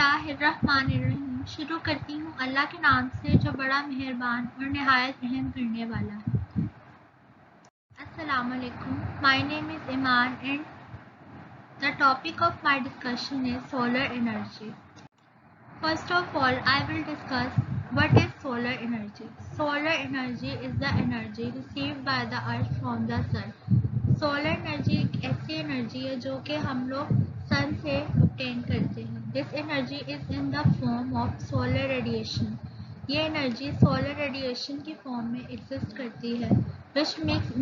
बिस्मिल्लाहिर्रहमानिर्रहीम। शुरू करती हूँ अल्लाह के नाम से जो बड़ा मेहरबान और निहायत रहम करने वाला है। अस्सलामु अलैकुम। My name is Iman and the topic of my discussion is solar energy. First of all, I will discuss what is solar energy. Solar energy is the energy received by the earth from the sun. Solar energy एक ऐसी energy है जो कि हम लोग सन से obtain करते हैं। This energy is in the form of solar radiation. ये एनर्जी सोलर रेडिएशन की फॉर्म में एग्जिस्ट करती है which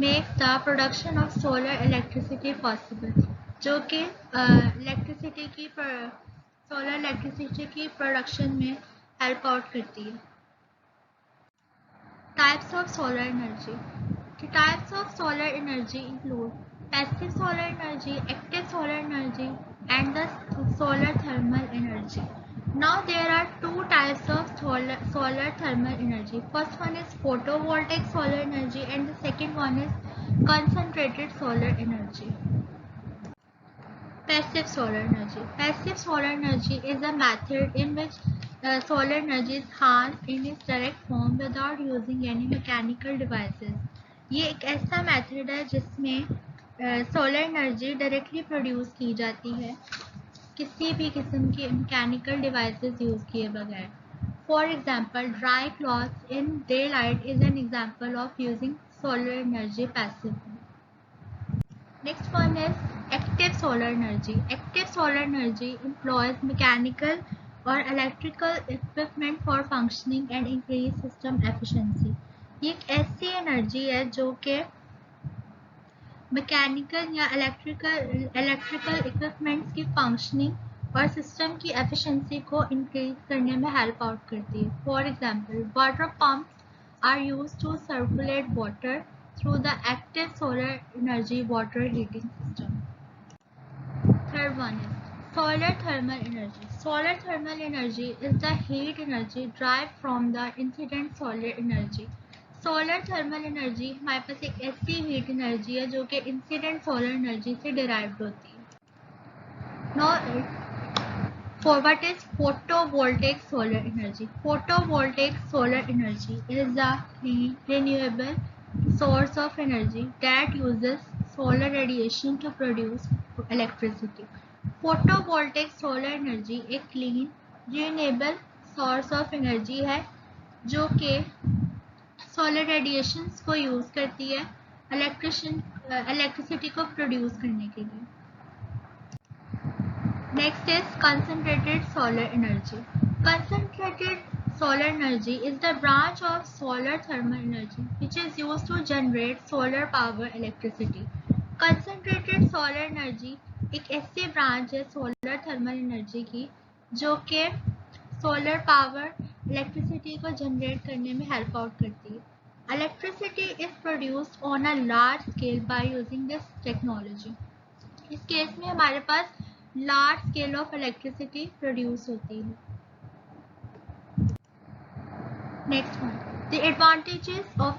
makes the production of solar electricity possible, जो कि सोलर इलेक्ट्रिसिटी की प्रोडक्शन में हेल्प आउट करती है। Types of solar energy. The types of solar energy include passive solar energy, active solar energy, and the solar thermal energy. Now there are two types of solar thermal energy. First one is photovoltaic solar energy and the second one is concentrated solar energy. Passive solar energy. Passive solar energy is a method in which solar energy is harnessed in its direct form without using any mechanical devices. ये एक ऐसा method है जिसमें solar energy directly produce की जाती है किसी भी किस्म के मैकेनिकल डिवाइसेस यूज किए बगैर. For example, dry clothes in day light is an example of using solar energy passively. Next one is active solar energy. Active solar energy employs mechanical or electrical equipment for functioning and increase system efficiency. ये एक ऐसी energy है जो कि mechanical या electrical equipments की functioning और system की एफिशिएंसी को इंक्रीज करने में हेल्प आउट करती है. For example, water pumps are used to circulate water through the active solar energy water heating system. Third one is solar thermal energy. Solar thermal energy is the heat energy derived from the incident solar energy. Solar thermal energy हमारे पास एक ऐसी heat energy है जो कि incident solar energy से derived होती है. Now, for what is photovoltaic solar energy? Photovoltaic solar energy is a clean, renewable source of energy that uses solar radiation to produce electricity. Photovoltaic solar energy एक clean, renewable source of energy है जो कि solar radiations को use करती है electricity को produce करने के लिए. Next is concentrated solar energy. Concentrated solar energy is the branch of solar thermal energy which is used to generate solar power electricity. Concentrated solar energy एक ऐसी branch है सोलर थर्मल एनर्जी की जो कि solar power electricity को generate करने में help out करती है. Electricity is produced on a large scale by using this technology. इस केस में हमारे पास large scale of electricity produce होती है. Next one, the advantages of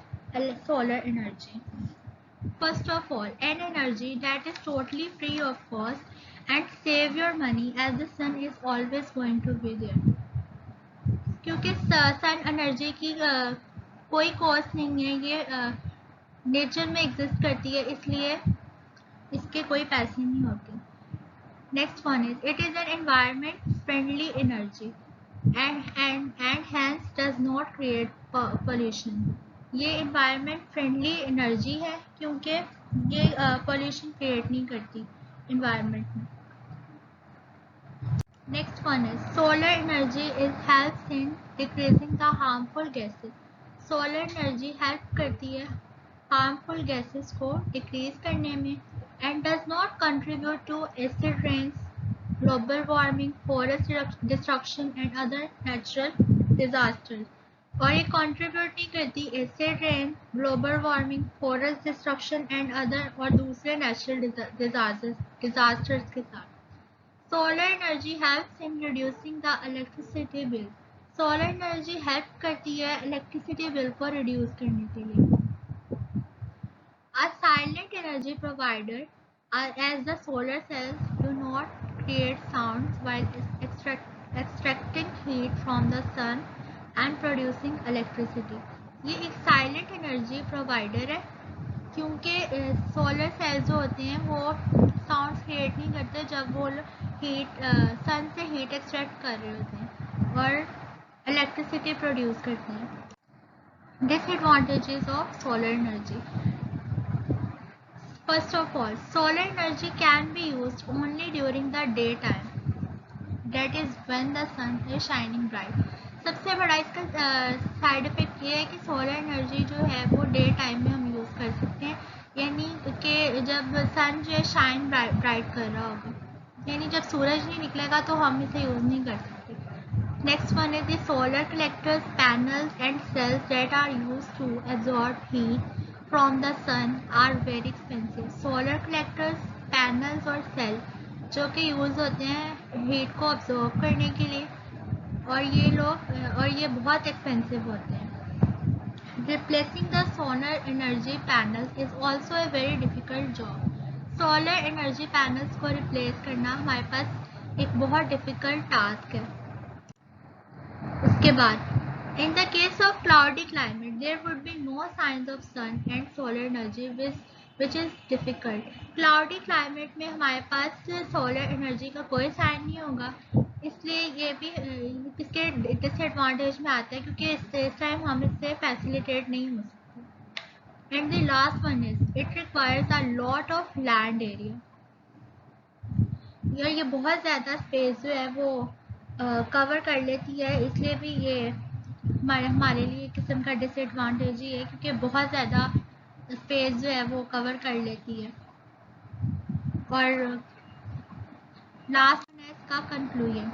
solar energy. First of all, an energy that is totally free of cost and save your money as the sun is always going to be there. क्योंकि sun energy की कोई cost नहीं है, ये nature में exist करती है, इसलिए इसके कोई पैसे नहीं होते. Next one is it is an environment friendly energy and hence does not create pollution. ये environment friendly energy है क्योंकि ये pollution create नहीं करती environment में. Next one is solar energy helps in decreasing the harmful gases. Solar energy help करती है harmful gases को decrease करने में and does not contribute to acid rains, global warming, forest destruction and other natural disasters. और ये contribute नहीं करती acid rain, global warming, forest destruction and other और दूसरे natural disasters के साथ. Solar energy helps in reducing the electricity bill. Solar energy help करती है electricity bill को reduce करने के लिए. A silent energy provider, as the solar cells do not create sounds while extracting heat from the sun and producing electricity. ये एक silent energy provider है क्योंकि सोलर सेल्स जो होते हैं वो साउंड क्रिएट नहीं करते जब वो हीट सन से हीट एक्सट्रैक्ट कर रहे होते हैं और इलेक्ट्रिसिटी प्रोड्यूस करते हैं। Disadvantages of solar energy. First of all, solar energy can be used only during the daytime, that is when the sun is shining bright. सबसे बड़ा इसका साइड इफेक्ट ये है कि सोलर एनर्जी जो है वो डे टाइम में हम यूज़ कर सकते हैं, यानी कि जब सन जो है शाइन ब्राइट कर रहा होगा, यानी जब सूरज नहीं निकलेगा तो हम इसे यूज़ नहीं कर सकते। Next one is the solar collectors, panels and cells that are used to absorb heat from the sun are very expensive. Solar collectors, panels और सेल जो कि यूज़ होते हैं हीट को ऑब्जॉर्व करने के लिए और ये बहुत एक्सपेंसिव होते हैं। Replacing the solar energy panels is also a very difficult job. Solar energy panels को रिप्लेस करना हमारे पास एक बहुत डिफ़िकल्ट टास्क है। उसके बाद in the case of cloudy climate, there would be no signs of sun and solar energy, which is difficult. Cloudy climate में हमारे पास solar energy का कोई साइन नहीं होगा, इसलिए ये भी इसके डिसएडवांटेज में आता है क्योंकि इस टाइम हम इससे फैसिलिटेट नहीं हो सकते। And the last one is it requires a lot of land area. ये बहुत ज़्यादा स्पेस जो है वो कवर कर लेती है, इसलिए भी ये हमारे लिए एक किस्म का डिसएडवांटेज ही है क्योंकि बहुत ज़्यादा स्पेस जो है वो कवर कर लेती है। और लास्ट है इसका कंक्लूजन।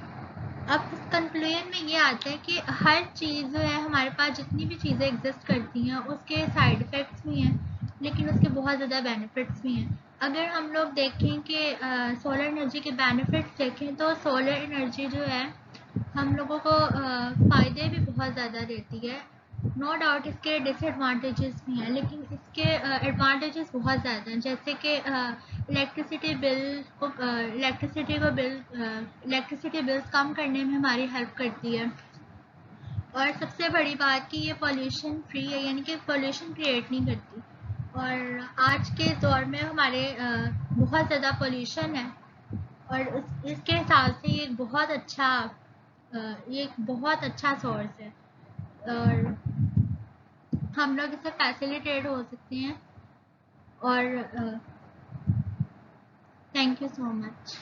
अब इस कंक्लूजन में ये आता है कि हर चीज़ जो है हमारे पास जितनी भी चीज़ें एग्जिस्ट करती हैं उसके साइड इफ़ेक्ट्स भी हैं लेकिन उसके बहुत ज़्यादा बेनिफिट्स भी हैं। अगर हम लोग देखें कि सोलर एनर्जी के बेनिफिट्स देखें तो सोलर एनर्जी जो है हम लोगों को फ़ायदे भी बहुत ज़्यादा देती है। नो डाउट इसके डिसएडवांटेजेस भी हैं लेकिन इसके एडवांटेजेस बहुत ज़्यादा हैं, जैसे कि इलेक्ट्रिसिटी बिल्स कम करने में हमारी हेल्प करती है और सबसे बड़ी बात कि ये पॉल्यूशन फ्री है, यानी कि पॉल्यूशन क्रिएट नहीं करती। और आज के दौर में हमारे बहुत ज़्यादा पॉल्यूशन है और इसके हिसाब से ये एक बहुत अच्छा सोर्स है और हम लोग इससे फैसिलिटेट हो सकते हैं। और थैंक यू सो मच।